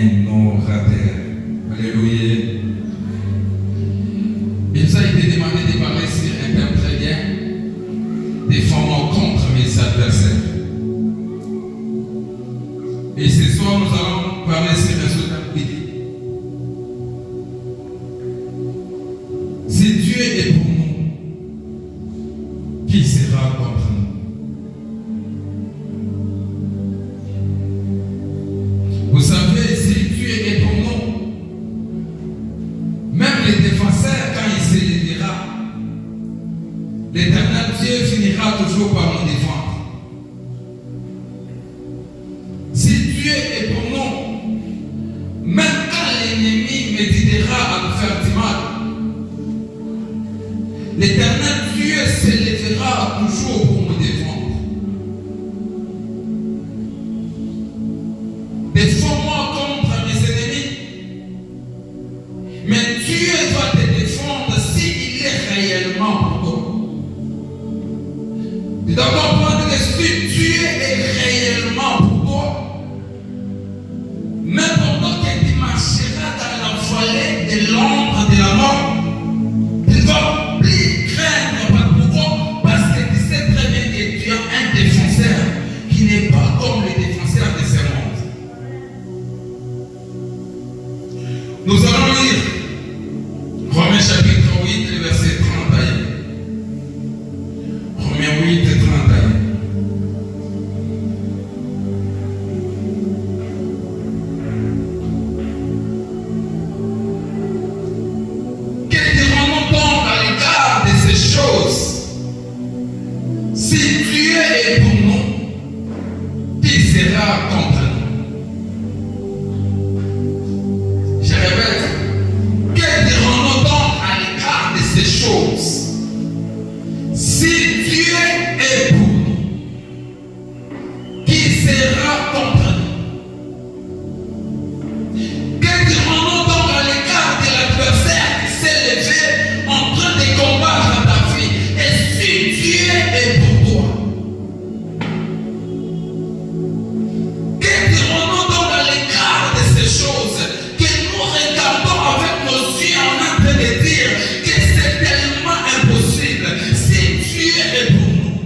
un orateur. Alléluia. Il nous a été demandé de parler sur un thème très bien, défendant contre mes adversaires. Et ce soir, nous allons parler sur un thème qui dit: si Dieu est pour nous, qui sera contre nous? Vous savez, si Dieu est pour nous, même les défenseurs, quand il se lèvera, l'Éternel Dieu finira toujours par nous défendre. Si Dieu est pour nous, même quand l'ennemi méditera à nous faire du mal, l'Éternel Dieu se lèvera toujours pour nous défendre. Défends-moi contre mes ennemis, mais Dieu va te défendre s'il est réellement pour toi. Tu dois comprendre que si Dieu est réellement pour toi, même pendant que tu marcheras dans la vallée de l'ombre de la mort, tu ne vas plus craindre. Pourquoi? Parce que tu sais très bien que tu as un défenseur qui n'est pas comme le défenseur de ce monde. Nous allons lire Romains chapitre 8, le verset 31. Romains 8, 31. Que dirons-nous donc à l'égard de ces choses? Si Dieu est pour nous, qui sera contre nous? Je répète, que dirons-nous donc à l'égard de ces choses? Si Dieu est pour nous, qui sera contre nous? Que dirons-nous donc à l'égard de l'adversaire qui s'est levé en train de combattre ta vie? Et si Dieu est pour toi? Que dirons-nous donc à l'égard de ces choses que nous regardons avec nos yeux en train de dire que c'est tellement impossible? Si Dieu est pour nous,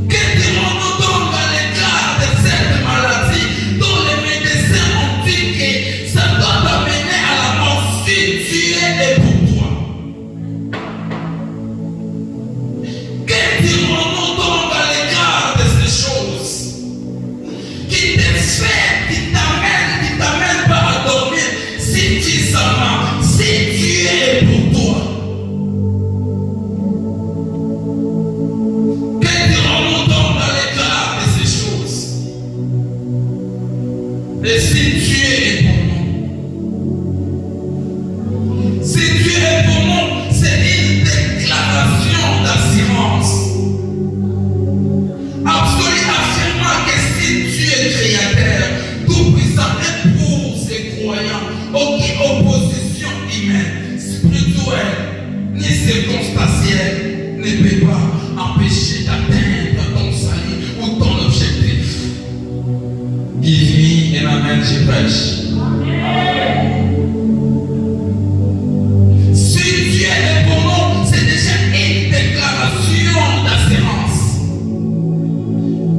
que dirons-nous donc à l'égard de cette maladie dont les médecins ont dit que ça doit t'amener à la mort? Si Dieu est pour toi, que dirons-nous donc à l'égard de ces choses qui te fait, qui t'amène pas à dormir suffisamment? Si Dieu est pour toi, que dirons-nous donc à l'égard de ces choses? Et si Dieu est pour nous, si Dieu est pour nous, c'est une déclaration d'assurance absolue, affirmant que si Dieu est créateur, tout-puissant, et pour ses croyants, aucune opposition humaine, spirituelle, ni circonstancielle ne peut pas empêcher d'atteindre ton salut ou ton objectif. Give me an amen, je prêche. Si Dieu est pour nous, c'est déjà une déclaration d'assurance.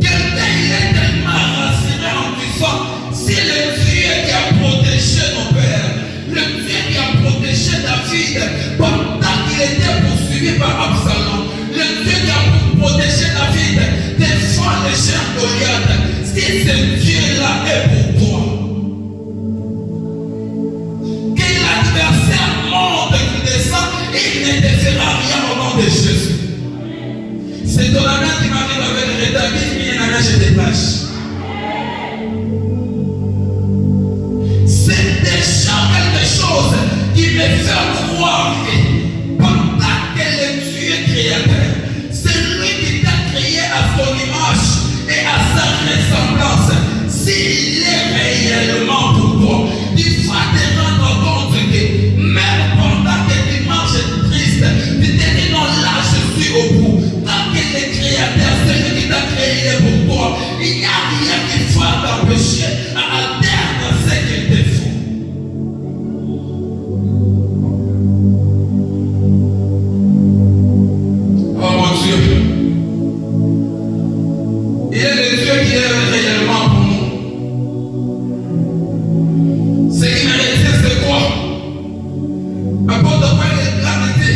Quelqu'un il est tellement rassuré en disant: si le Dieu qui a protégé nos pères, le Dieu qui a protégé David pendant qu'il était poursuivi par Absalom, le Dieu qui a protégé David défend le géant Goliath, si ce Dieu-là est pour toi, que l'adversaire monte et descend, il ne te fera rien au nom de Jésus. C'est ton ami qui m'arrive avec le retard, qui dit: je te lâche. C'est déjà quelque chose qui me fait croire que pendant que le Dieu créateur, c'est lui qui t'a créé à son image et à sa ressemblance, s'il est réellement pour toi, tu vas te rendre compte que même pendant que tu marches triste, tu te dis: non, là je suis au bout. Tant que le créateur, celui qui t'a créé, est pour toi, il n'y a rien qui Il est le Dieu qui est réellement pour nous. Ce qui me retient, c'est quoi? N'importe quoi est gravité.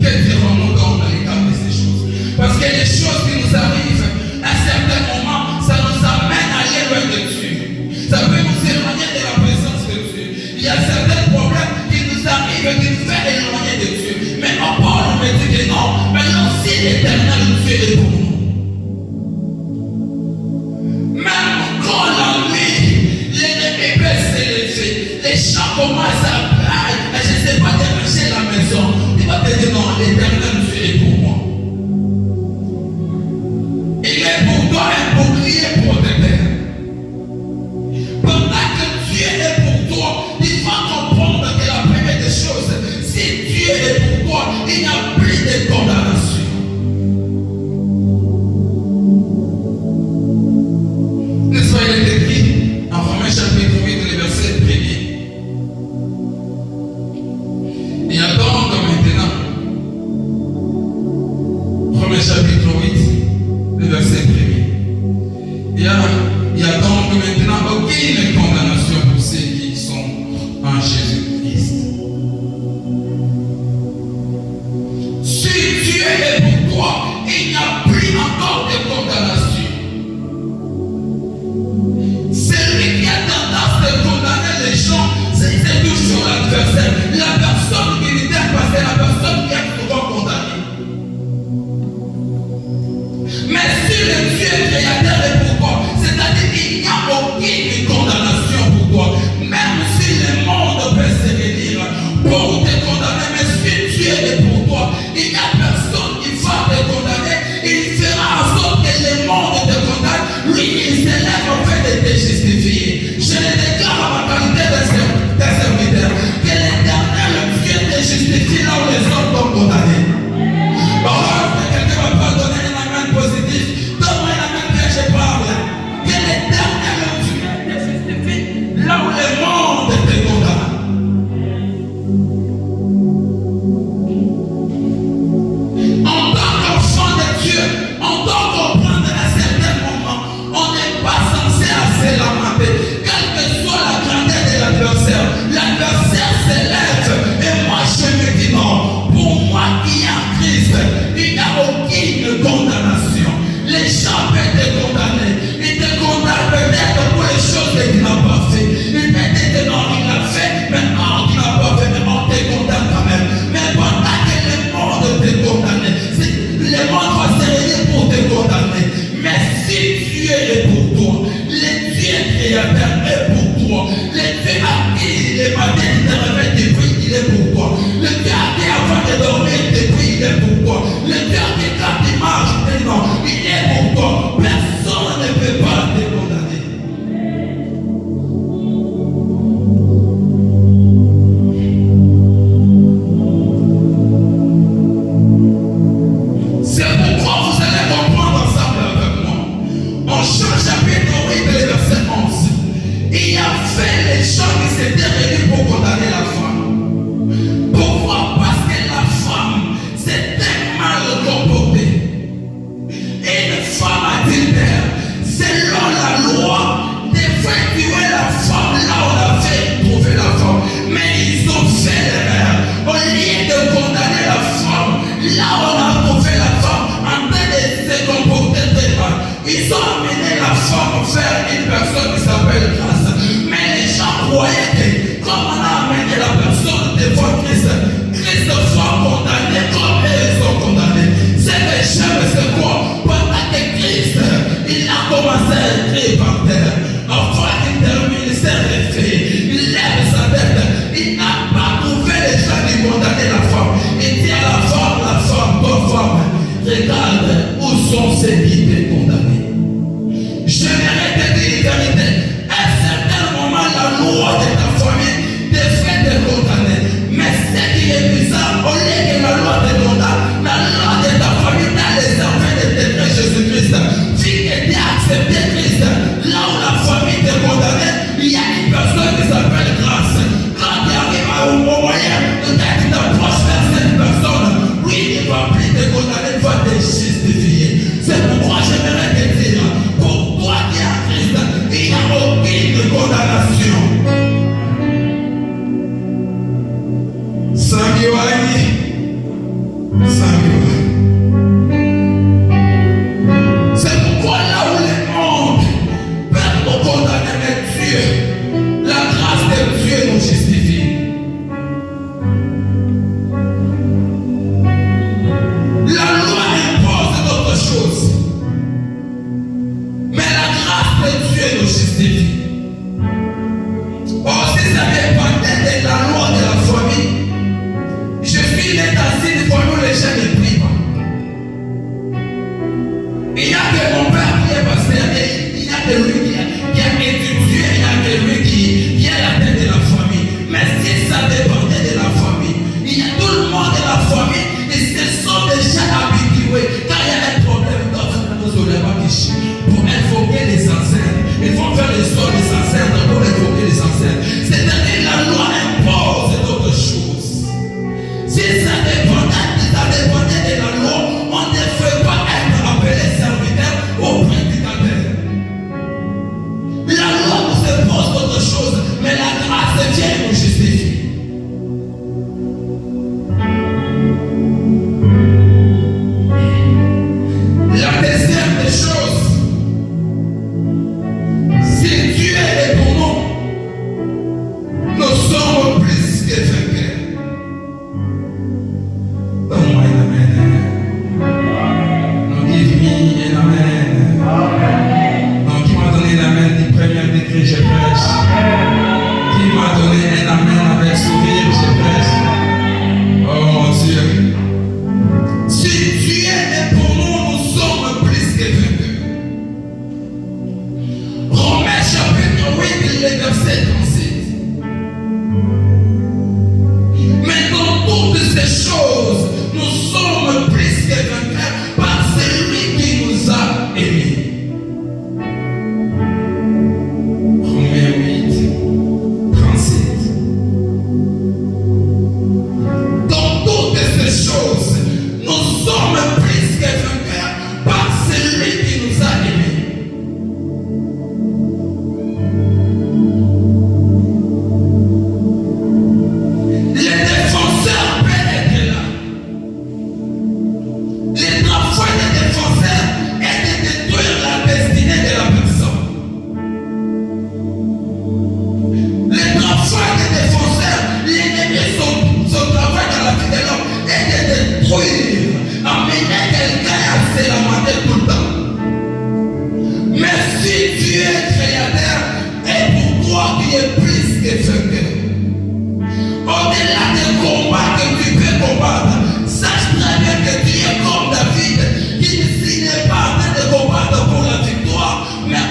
Que dirons-nous dans les cas de ces choses? Parce que les choses qui nous arrivent, à certains moments, ça nous amène à aller loin de Dieu. Ça peut nous éloigner de la présence de Dieu. Il y a certains problèmes qui nous arrivent et qui nous font éloigner de Dieu. Mais Paul me dit que non, maintenant si l'Éternel Dieu est pour nous. Même quand la nuit, l'ennemi peut s'élever, les chants commencent à plaire, et je ne sais pas déranger la maison. Il va te dire non, l'Éternel Dieu est pour moi. Il est pour toi un bouclier protecteur. Pendant que Dieu est pour toi, il faut comprendre que la première des choses, si Dieu est pour toi, il n'y a plus de condamnation. N'est-ce pas, il est écrit en Romains chapitre 8, le verset 1er. Il y a donc maintenant, Romains chapitre 8, le verset 1er. Il y a donc maintenant aucune condamnation pour ceux qui sont en Jésus-Christ. Si Dieu est pour toi, il n'y a plus encore de condamnation. Celui qui a tendance de condamner les gens, c'est toujours l'adversaire. La personne qui l'idée, parce que la personne qui est souvent condamnée. Mais si le Dieu créateur est pour toi, c'est-à-dire qu'il n'y a aucune condamnation pour toi, même si le monde peut se réunir pour te condamner, mais si Dieu est pour toi, il n'y a personne qui va te condamner, il fera en sorte que le monde te condamne, lui il s'élève en fait de te justifier. Je le déclare à ma qualité de serviteur, que l'Éternel Dieu te justifie là où les hommes t'ont condamné. Quelqu'un va pas donner un amen positif, donne-moi un amen que je parle. Que l'Éternel Dieu te justifie là où le monde te condamne. En tant qu'enfant de Dieu, on doit comprendre à certains moments, on n'est pas censé assez lamenter. Quelle que soit la grandeur de l'adversaire s'élève. Et moi je me dis non, pour moi qui est en Christ, il n'y a aucune condamnation. Les gens peuvent te condamner. Ils te condamnent peut-être pour les choses qu'il n'a pas fait. Ils te disent non, il l'a fait, mais non, il n'a pas fait, mais on te condamne quand même. Mais pendant que le monde te condamne, le monde va se réunir pour te condamner. Mais si Dieu est pour toi, le Dieu créateur est pour toi, le Dieu à qui les matins te réveillent depuis, il est pour toi. Le Dieu à qui avant de dormir depuis, il est pour toi. Le Dieu à qui quand il marche, non, il est pour toi. Personne ne peut pas te condamner. C'est pourquoi vous allez comprendre ensemble avec moi. En Jean chapitre 8, le verset 11. Il y avait les gens qui s'étaient réunis pour condamner la femme. Pourquoi? Parce que la femme s'était mal comportée. Une femme adultère, selon la loi, devrait tuer la femme là où on avait trouvé la femme. Mais ils ont fait l'erreur. Au lieu de condamner la femme, là où on a trouvé la femme, en train de se comporter très mal, ils ont amené la femme vers une personne qui s'appelle Grâce. Mais les gens croyaient que, comme on a amené la personne devant Christ, Christ soit condamné comme eux sont condamnés. Ce que j'aime, c'est quoi? Pendant que Christ, il a commencé à écrire par terre, enfin il termine ses référés, il lève sa tête, il n'a pas trouvé les gens qui condamnaient la femme. Il dit à la femme, toi femme, regarde où sont ceux qui t'ont condamné. Je vais te dire une vérité. À un certain moment, la loi de ta famille devrait te condamner. Mais ce qui est celui qui a étudié, il y a celui qui est la tête de la famille. Mais si ça dépendait de la famille, il y a tout le monde de la famille, ils se sont déjà habitués. Quand il y a un problème dans pour invoquer les ancêtres, ils vont faire les soins des ancêtres pour invoquer les ancêtres. C'est-à-dire la loi impose d'autres choses. Si ça dépendait de la loi, on ne devrait pas être appelé serviteur ou prédicateur. La loi nous impose d'autres choses, mais la grâce vient nous justifier. La deuxième des choses, si Dieu est pour nous, nous sommes plus que vainqueurs. Donne-moi un amen. Non, give me un amen. Non, qui m'a donné l'amen du premier degré, je prêche. Qui m'a donné un amen avec sourire, je prêche. Oh mon Dieu. Si Dieu est pour nous, nous sommes plus que vainqueurs. Romains chapitre 8, le verset 37. Mais dans toutes ces choses, nous sommes plus que vainqueurs par celui qui nous a aimés. Romains 8, 37. Dans toutes ces choses, nous sommes plus que vainqueurs par celui qui nous a aimés. Les défenseurs peuvent être là. Les travaux des défenseurs est de détruire la destinée de la personne. Les travaux des défenseurs, l'ennemi, son travail dans la vie de l'homme est de détruire, amener quelqu'un à se lamenter tout le temps. Mais si Dieu est créateur, et pour toi qui es plus que vainqueur, au-delà des combats que tu peux combattre, sache très bien que tu es comme David, qui n'est pas en train de combattre pour la victoire, mais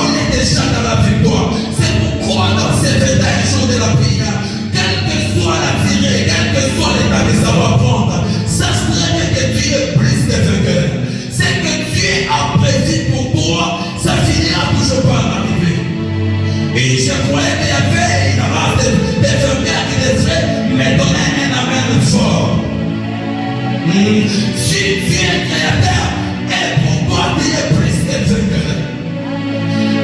il est déjà dans la victoire. C'est pourquoi dans ces 21 jours de la prière, quelle que soit la tirée, quel que soit l'état que ça va prendre, sache très bien que tu es plus que vainqueur. C'est que Dieu a prévu pour toi, ça finira toujours par arriver. Et je croyais qu'il y avait une race de vainqueurs qui devraient me donner un amen fort. Si tu es créateur, et pour toi tu es plus que vainqueur.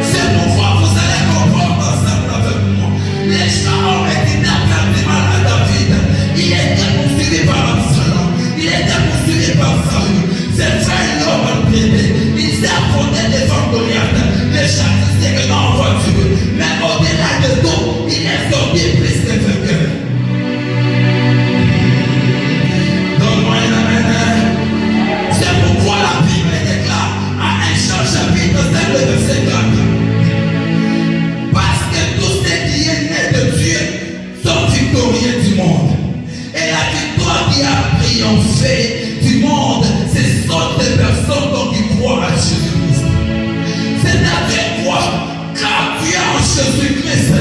C'est pourquoi vous allez comprendre ensemble avec moi. Les gens ont été perdu mal à David. Il était poursuivi par Absalom. Il était poursuivi par Saül. C'est frère l'homme maltraité. Il s'est affronté devant Goliath. Les gens disaient que non, on va tuer. Mais au-delà de tout, il est sorti plus que vainqueur. Donne-moi un amen. C'est pourquoi la Bible déclare à 1 Jean chapitre 5, le verset 4. Parce que tout ce qui est né de Dieu sont victorieux du monde. Et la victoire qui a triomphé du monde, ce sont des personnes qui croient à Jésus-Christ. C'est-à-dire quoi? Car tu es en Jésus-Christ,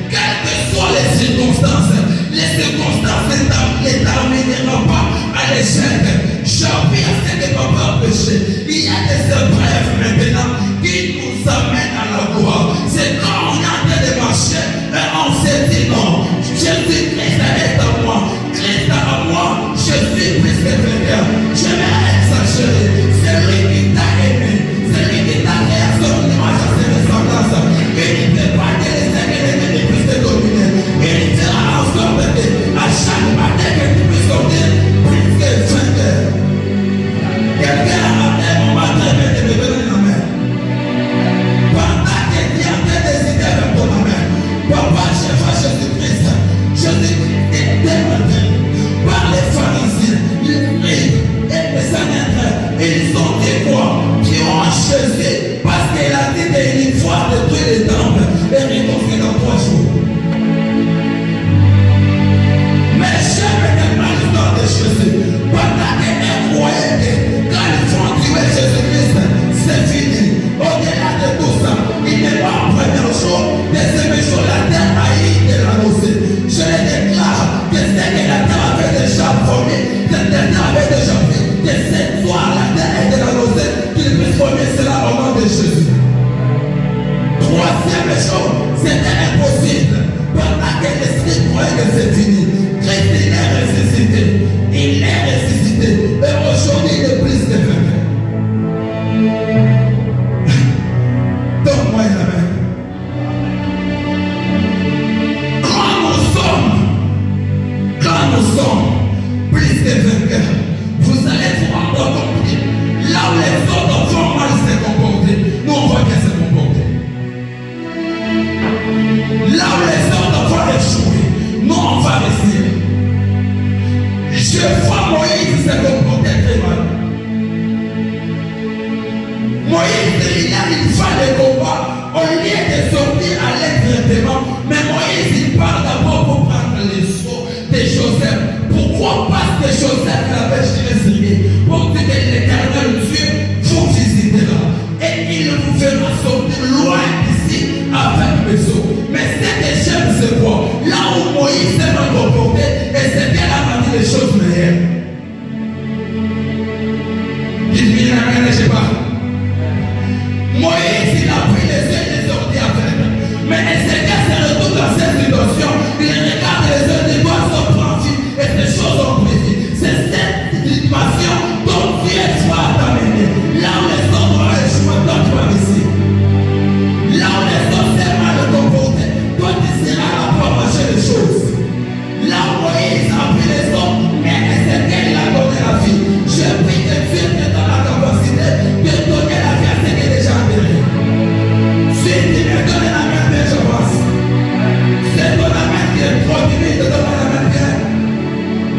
quelles que soient les circonstances ne t'ameneront pas à l'échec. J'appuie à ce que papa péché. Il y a des épreuves maintenant qui nous amènent à la gloire. C'est quand on est en train de marcher et on se dit non, Jésus-Christ est à moi, Christ est à moi, je suis plus que vainqueur. Je vais exagérer. C'est lui qui t'a aimé, c'est lui qui t'a créé à son image, à ses ressemblances. Il ne peut pas te laisser que l'ennemi puisse te dominer. Il fera en sorte que à chaque matin que tu puisses sortir plus que vainqueur. Quelqu'un a appelé mon matin, mais tu me donnes une main. Pendant que tu es en train de décider avec ton main, papa, chef à Jésus-Christ, Jésus-Christ est démontré par les pharisiens, les prix et les sanhédrins. Et ils ont dit quoi? Qui ont achevé parce qu'il a dit une fois détruire les temples et reconstruire dans 3 jours. Mais jamais tellement l'histoire de Jésus. Pendant qu'elle croyait que quand ils vont tuer Jésus-Christ, c'est fini. Au-delà de tout ça, il Moïse, il a une fois de combat, au lieu de sortir à l'aide directement, mais Moïse, il part d'abord pour prendre les sceaux de Joseph. Pourquoi? Parce que Joseph l'avait retiré pour dire que l'Éternel Dieu vous visitera et il vous fera sortir loin d'ici avec mes eaux. Mais ce que j'aime, c'est quoi? Là où Moïse s'est mal comporté, et c'est qu'elle a dit les choses meilleures. Dites-moi, je ne sais pas. Moïse, il a pris les yeux et est sorti avec. Mais Ézéchiel se retrouve dans cette situation. Il regarde les yeux, il doit se prendre et ces choses ont pris. C'est cette situation dont Dieu va t'amener. Là où les autres ont échoué, toi tu vas réussir. Là où les autres s'est mal comporté, toi tu seras là pour marcher les choses. Là où Moïse a pris les autres, mais Ézéchiel il a donné la vie. Je prie que Dieu te donne la capacité de donner la vie à ce qui est déjà enterré. Si tu me donnes la main, je passe. C'est ton main qui est trop timide de donner la main.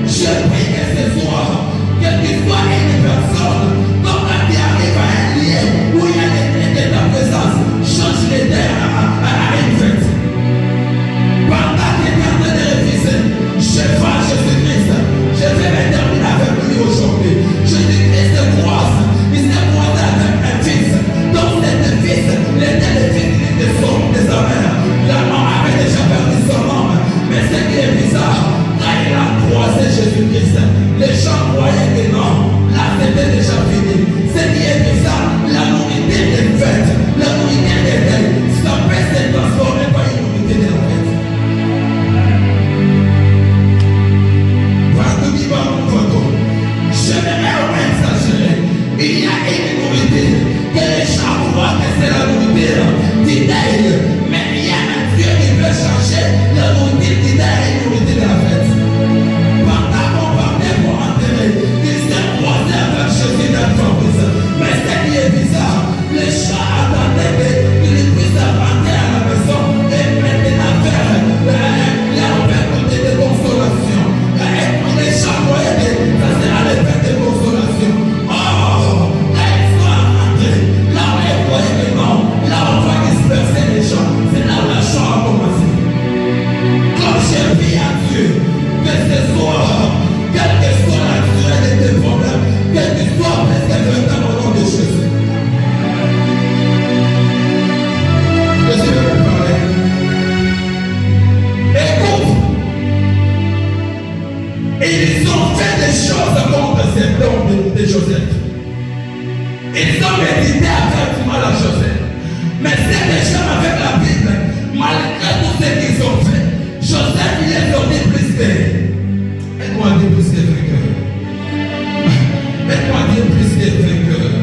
Je prie que ce soir, que tu sois une personne dont quand tu arrives à un lieu où il y a des traits de ta présence, change les terres à une fête. Pendant que tu es en train de réviser, je vois Jésus-Christ. Je vais me terminer avec lui aujourd'hui. Jésus-Christ se croise. Il se croise avec un fils. Donc cet fils, l'était le fils de sa mère. La mort avait déjà perdu son homme. Mais ce qui est bizarre, quand il a croisé Jésus-Christ, les gens croyaient que non. Là, c'était déjà fini. Ce qui est bizarre, la nourriture est faite. La nourriture est faite. Ça peut se transformer par une nourriture de la fête. J'aimerais au moins exagérer. Il y a une nourriture que les gens croient que c'est la nourriture d'Idaïe. Mais il y a un Dieu qui peut changer la nourriture d'Idaïe et la nourriture de la fête. Pendant qu'on partait pour enterrer, il s'est croisé avec Jésus dans le Fabrice. Mais ce qui est bizarre, les gens attendaient qu'il puisse rentrer à la maison et maintenant faire la côté de consolation. Les gens croyaient que ça sera le fait de consolation. Oh, là ils sont rentrés. Là où ils croyaient que non, là on va disperser les gens. C'est là où la chose a commencé. Comme j'ai pris à Dieu, que ce soit, quelle que soit la durée de tes problèmes, quelle que soit presque dans le nom de Jésus. Je vais vous parler. Écoute. Et ils ont fait des choses contre cet homme de Joseph. Ils ont médité à faire du mal à Joseph. Mais c'est des gens avec la Bible, malgré tout ce qu'ils ont fait, Joseph il est sorti plus que. Aide-moi à dire plus que vainqueur. Aide-moi à dire plus que vainqueur.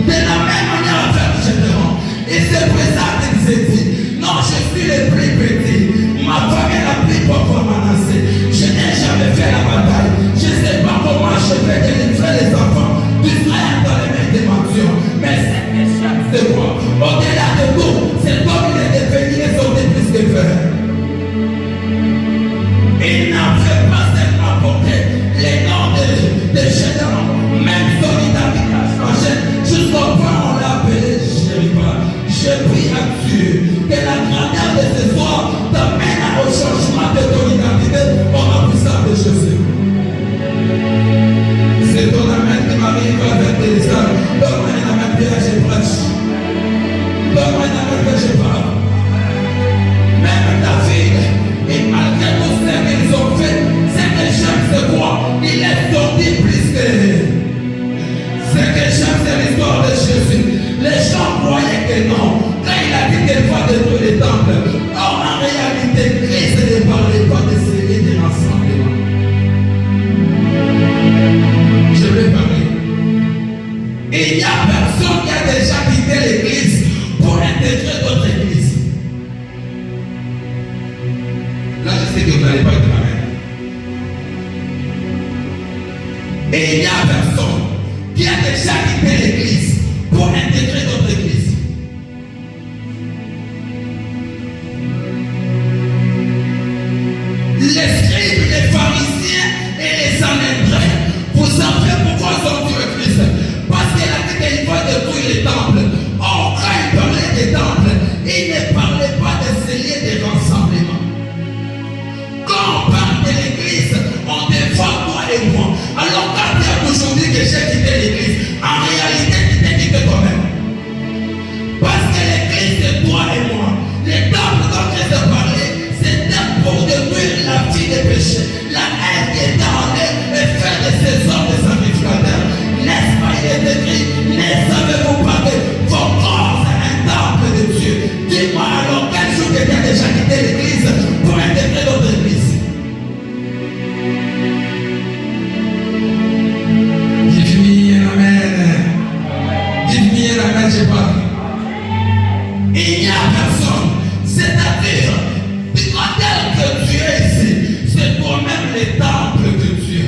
De la même manière à faire général. Il s'est présenté, il s'est dit, non, je suis le plus petit. Ma femme est la plus pauvre menacée. Je n'ai jamais fait la bataille. Je ne sais pas comment je vais délivrer les enfants d'Israël dans les mains des mentions. Mais c'est quoi? Au-delà de tout, c'est comme il est devenu et sorti plus que faire. Il n'avait pas seulement porté les noms de Gédéon, même son identité a changé. Jusqu'au point où on l'a appelé Jériba. Je prie à Dieu que la grandeur de ce soir t'amène au changement de ton identité par la puissance de Jésus. C'est ton amène qui m'arrive avec tes âmes. Donne-moi un amène que je prêche. Donne-moi un amène que je parle. Même David, et malgré tout ce qu'ils ont fait, c'est que j'aime ce quoi? Il est sorti plus que. Ce que j'aime, c'est l'histoire de Jésus. Les gens croyaient que non. Quand il a dit qu'il va détruire les temples, or en réalité, Christ ne parlait pas de série de rassemblement. Je vais parler. Et il n'y a personne qui a déjà quitté l'église pour intégrer d'autres églises. Là, je sais que vous n'allez pas être amen. Et il n'y a personne qui a déjà quitté l'église pour intégrer d'autres églises. Les scribes, les pharisiens et les sanhédrins, vous savez pourquoi ils ont tué Christ? Parce qu'il a dit qu'il va détruire les combien d'années je parle? Il n'y a personne. C'est-à-dire, tel que tu es ici, c'est toi-même le temple de Dieu.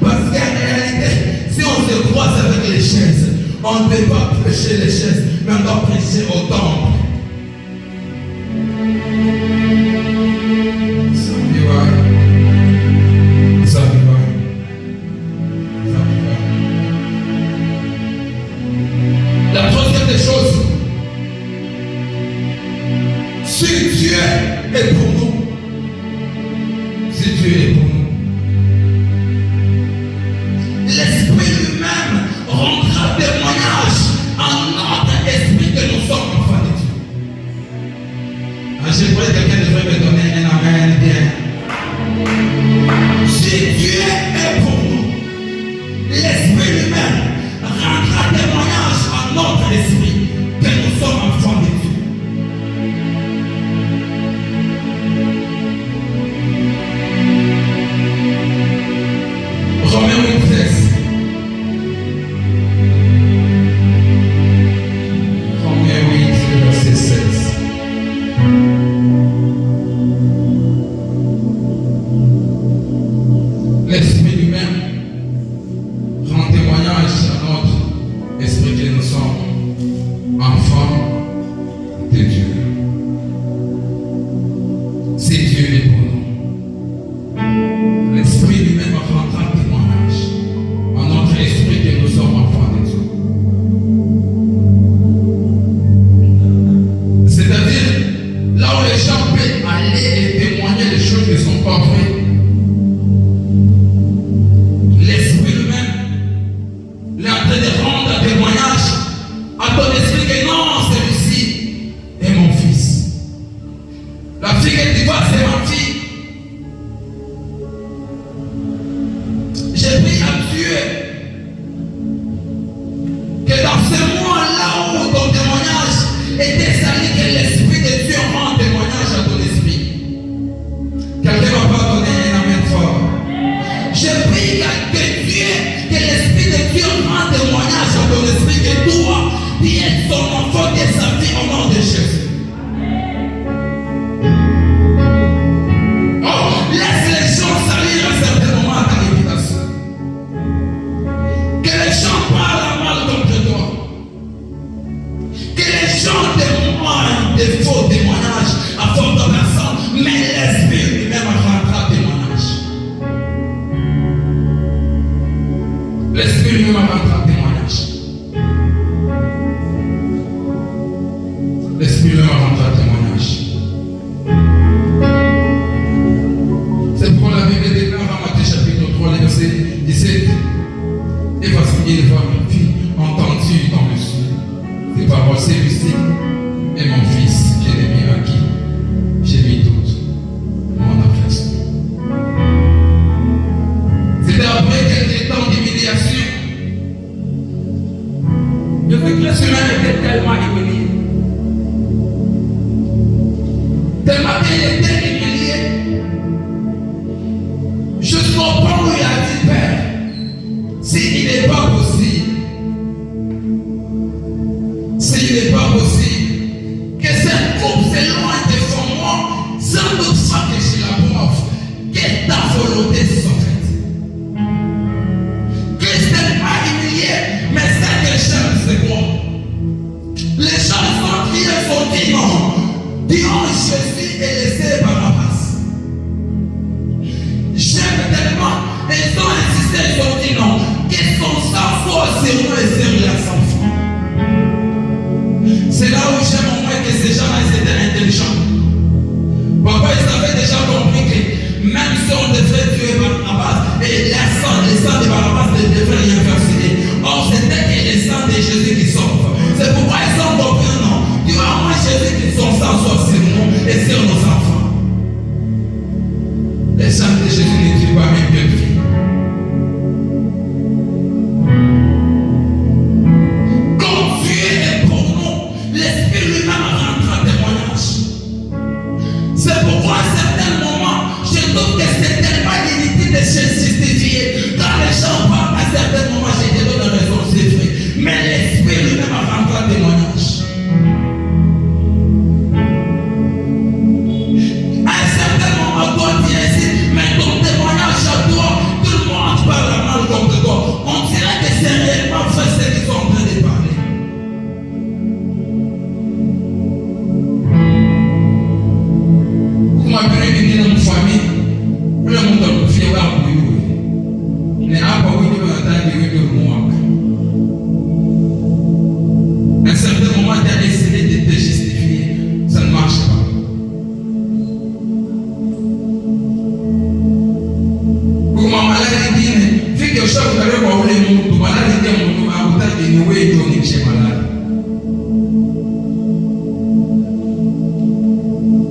Parce qu'en réalité, si on se croise avec les chaises, on ne peut pas prêcher les chaises, mais on doit prêcher au temple. La troisième des choses, si Dieu est pour nous, si Dieu est pour nous, l'Esprit lui-même rendra témoignage en notre esprit que nous sommes enfants de Dieu. Je crois que quelqu'un devrait me donner un amen bien. Si Dieu est pour nous, l'Esprit lui-même rendra témoignage à notre esprit que nous sommes enfants de Dieu. Romains 8:16. Romains 8, verset 16. L'Esprit lui-même rend témoignage à notre esprit que nous sommes enfants de Dieu. Si Dieu est pour nous, l'Esprit lui-même rendra témoignage à notre esprit que nous sommes enfants de Dieu. C'est-à-dire, là où les gens peuvent aller et témoigner des choses qui ne sont pas vraies, l'Esprit lui-même est en train de rendre un témoignage à ton esprit que non, celui-ci est mon fils. La fille que tu vois, c'est ma fille. J'ai pris à Dieu que dans ce mois-là où ton témoignage était salé, que l'Esprit de Dieu rend témoignage à ton esprit. Quelqu'un va pas donner un amen fort. J'ai pris que Dieu, que l'Esprit de Dieu rend témoignage à ton esprit que toi, tu es son enfant, tu es sa fille au nom de Jésus. Oh, laisse les gens salir à certains moments à ta réputation. Que les gens parlent mal contre toi. Que les gens témoignent des faux témoignages à forte personne, mais l'Esprit lui-même rendra témoignage. L'Esprit lui-même rendra témoignage. L'Esprit lui-même rendra témoignage. C'est pourquoi la Bible déclare en Matthieu chapitre 3, verset 17. Et voici, il va, ma fille, entends-tu dans le ciel ces paroles, celui-ci est mon fils, bien-aimé à qui j'ai mis toute mon affection. C'était après quelques temps d'humiliation. Je veux que l'être humain était tellement humilié. Tellement qu'il était humilié. Jusqu'au point où il a dit, Père, s'il n'est pas possible, s'il n'est pas possible que cette coupe s'éloigne de moi, sans doute pas que je la preuve que ta volonté soit faite. Christ n'est pas humilié, mais ce que j'aime, c'est quoi? Les gens sont criés, sont dit non. Disons Jésus est laissé par la passe. J'aime tellement, ils ont insisté, ils ont dit non. Que son sang soit sur nous et sur les enfants. C'est là où j'aime au moins que ces gens-là étaient intelligents. Papa, ils avaient déjà compris que même si on devrait tuer Barnabas, et le sang de Barnabas ne devrait rien faire signer. Or, c'était que le sang de Jésus qui sauve. C'est pourquoi ils ont compris non. Tu vois, moi, Jésus, que son sang soit sur nous et sur nos enfants. Le sang de Jésus ne tue pas même que fille. C'est pourquoi à certains moments, je trouve que c'est tellement inutile de se justifier quand les gens te justifier. Ça ne marche pas. Pour ma maladie, vu que chaque fois que vous voulez mon maladie, mon maladie, vous avez une chez malade.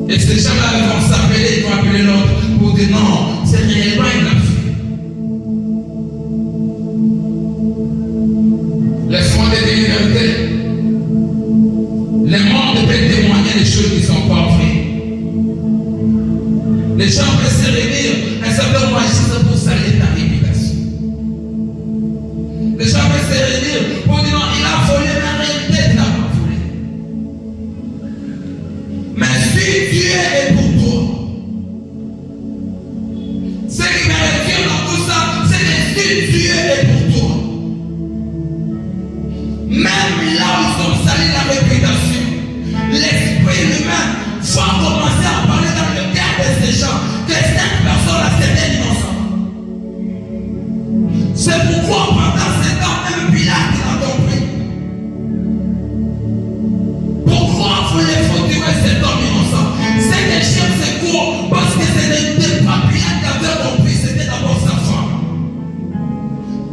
Et ces gens-là vont s'appeler, ils vont appeler l'autre pour dire non, c'est réellement une affaire. Laisse-moi te dire une vérité. Le monde peut témoigner des choses qui ne sont pas vraies. Les gens peuvent se réunir un certain moment juste pour salir ta réputation. Les gens peuvent se réunir pour dire non, il a volé, mais en réalité, il n'a pas volé. Mais si Dieu est pour toi, ce qui me retient dans tout ça, c'est que si Dieu est pour toi, même là où ils ont sali la réputation, l'esprit humain va commencer à parler dans le cœur de ces gens que cette personne-là c'était innocent. C'est pourquoi pendant ce temps, même Pilate a compris. Pourquoi voulez-vous tuer cet homme innocent? C'est des chiens secours parce que ce n'était pas Pilate qui avait compris, c'était d'abord sa femme.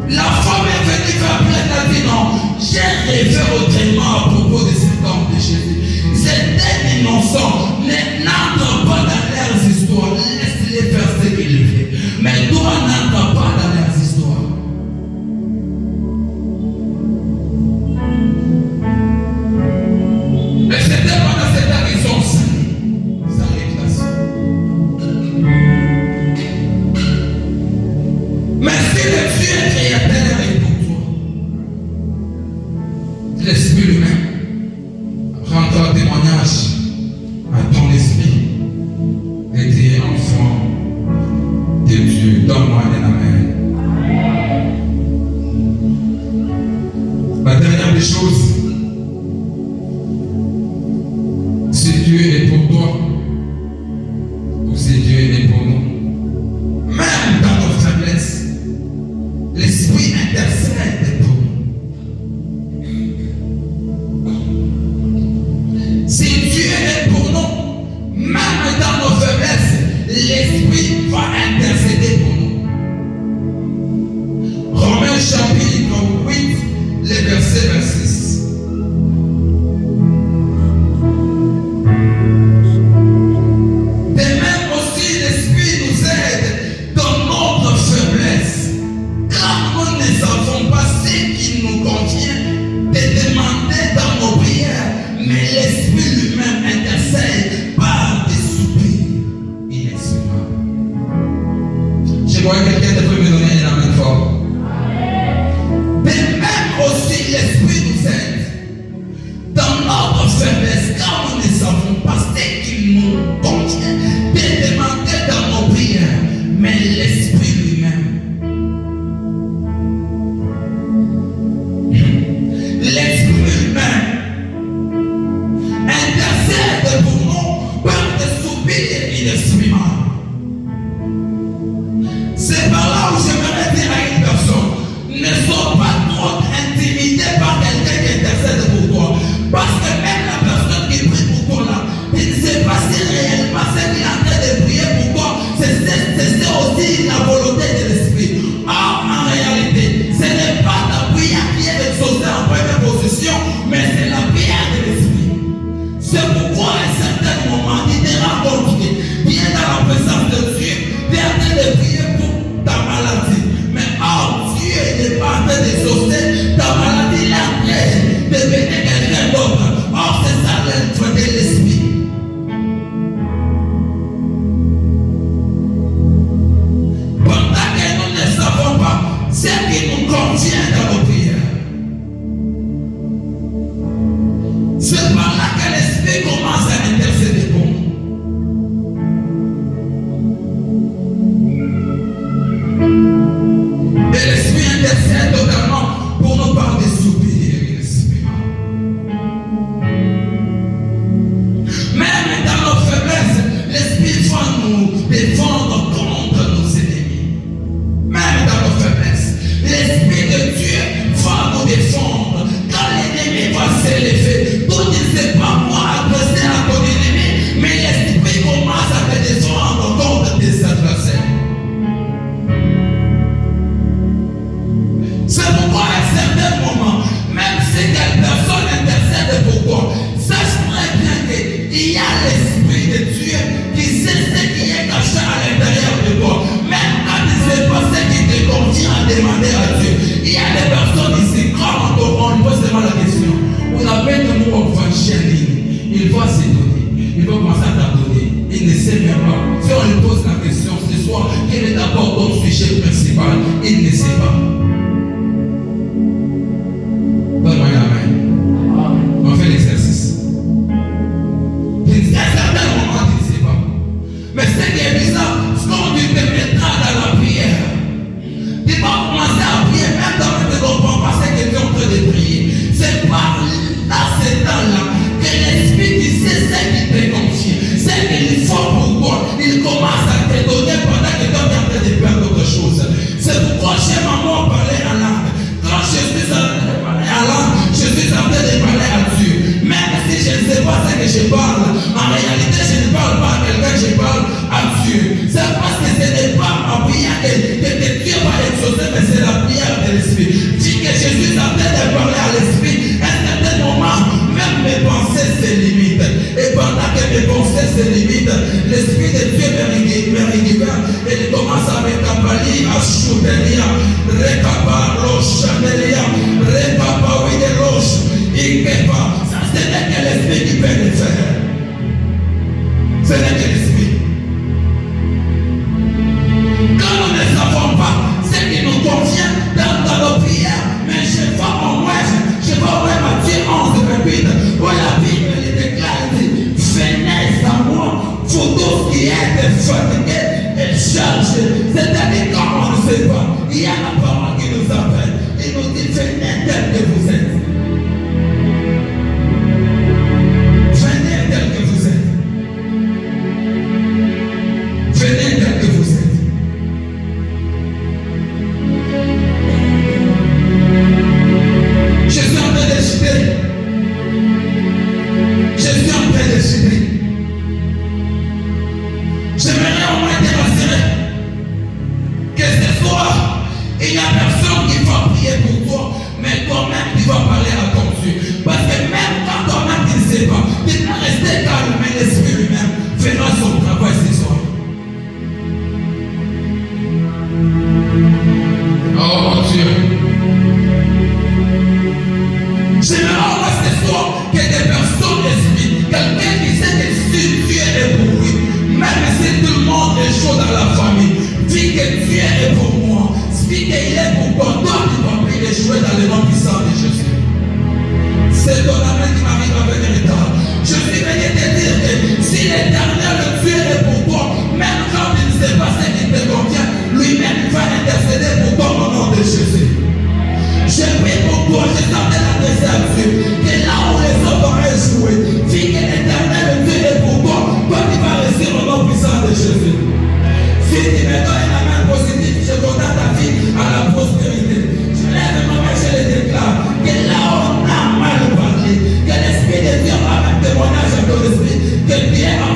La femme est venue faire Pilate, a dit non, j'ai rêvé autrement à propos de cet homme de Jésus. C'était innocent, n'entre pas dans leurs histoires, laisse-les faire ce qu'ils font. Mais toi, n'entre pas dans leurs histoires. Et c'était pendant cette temps qu'ils ont sali sa réputation. Mais si le Dieu créateur est pour toi, l'esprit humain rend un témoignage à ton esprit et tu es enfant de Dieu. Donne-moi un amen. La dernière des choses, si Dieu est pour toi ou si Dieu est pour nous, même dans nos faiblesses, l'esprit intercède pour nous. Si Dieu est pour nous, même dans nos faiblesses, l'Esprit va intercéder pour nous. Romains chapitre 8, le verset 26. De même aussi, l'Esprit nous aide dans notre faiblesse, car nous ne savons pas ce qui nous convient de demander dans nos prières, mais l'Esprit lui-même intercède par des soupirs inexprimables. Je vois quelqu'un devrait me donner un amen fort. Mais même aussi l'Esprit nous aide dans notre faiblesse, car nous ne savons pas ce qu'il nous convient de demander dans nos prières, mais l'Esprit lui-même. L'Esprit lui-même intercède pour nous par des soupirs inexprimables. C'est par là où j'aimerais dire à une personne, ne sois pas trop intimidé par quelqu'un qui intercède pour toi. Parce que même la personne qui prie pour toi là, il ne sait pas si réellement ce qu'il est en train de prier pour toi, c'est aussi la volonté de l'Esprit. Or, en réalité, ce n'est pas ta prière qui est exaucée en première position, mais c'est la prière de l'Esprit. C'est pourquoi à un certain moment, il te rend compte que viens dans la présence de Dieu, tu es en train de prier pour ta maladie. Mais or, Dieu n'est pas en train d'exaucer ta maladie, il est en train de devenir quelqu'un d'autre. Or, c'est ça l'être de l'Esprit. Pendant que nous ne savons pas ce qui nous convient dans nos prières, c'est par là que l'Esprit commence à intercéder pour nous. Et l'Esprit intercède totalement pour nous par des soupirs inexprimables. Même dans nos faiblesses, l'Esprit va nous défendre contre nos ennemis. Même dans nos faiblesses, l'Esprit de Dieu va nous défendre. Quand l'ennemi va s'élever, tout ne sait pas moi amour va ligne. Il va se donner. Il va commencer à t'abandonner. Il ne sait même pas. Si on lui pose la question ce soir, quel est d'abord ton sujet principal? Il ne sait pas. Donne-moi la main. On fait l'exercice. Il y a certains moments tu ne sais pas. Mais ce qui est bizarre, c'est quand tu te mettras dans la prière, tu vas commencer à prier, même quand tu ne comprends pas ce que tu es en train de prier. C'est par là, c'est temps-là, que l'Esprit qui sait ce qui te confie, ce qu'il faut pour toi, il commence à te donner pendant que tu es en train de faire d'autres choses. C'est pourquoi j'aime à moi parler en langue. Quand je suis en train de parler en langue, je suis en train de parler à Dieu. Même si je ne sais pas ce que je parle, en réalité, je ne parle pas à quelqu'un, je parle à Dieu. C'est parce que ce n'est pas ma prière que Dieu va exaucer, mais c'est la prière de l'Esprit. Dis que je suis en train de parler à l'Esprit, à un certain moment, même mes pensées se limitent. Et pendant que mes pensées se limitent, l'Esprit de Dieu me récupère et il commence à me capalir, à choutelia, recapa, rochanelia, recapa, oui, des roches, ikepa. Ça, ce n'est que l'Esprit qui peut le faire. Ce n'est que l'Esprit. Quand nous ne savons pas ce qui nous convient dans nos prières, mais je vois au moins Matthieu 11, 28, où la Bible déclare, venez à moi, vous tous qui êtes fatigués et chargés. C'est-à-dire quand on ne sait pas, il y a la parole qui nous appelle, il nous dit venez tel que vous êtes. Venez tel que vous êtes. Venez tel que vous êtes. Je suis en train de chuter. Je suis en train de chuter. J'aimerais au moins te rassurer que ce soir, il n'y a personne qui va prier pour toi, mais toi-même tu vas parler à ton Dieu. Parce que même quand toi-même tu ne sais pas, tu peux rester calme, mais l'Esprit lui-même fera son travail ce soir. Oh mon Dieu. J'aimerais ce soir que des personnes expliquent, quelqu'un qui sait que si Dieu est pour lui, même si tout le monde est chaud dans la famille, dis que Dieu est pour moi, dis qu'il est pour toi, toi tu dois prier et jouer dans le nom puissant de Jésus. C'est ton amen qui m'arrive à venir retard. Je suis venu te dire que si l'Éternel, le Dieu est pour toi, même quand il ne sait pas ce qui te convient, lui-même va intercéder pour toi au nom de Jésus. Je prie pour toi, je t'appelle à l'adresser à Dieu, que là où les hommes vont échouer, dis que l'Éternel, le Dieu est pour toi, toi tu vas réussir au nom puissant de Jésus. Si tu me donnes la main positive, je condamne ta vie à la prospérité. Je lève ma main, je le déclare, que là où on a mal parlé, que l'Esprit de Dieu ramène témoignage à ton esprit, que Dieu a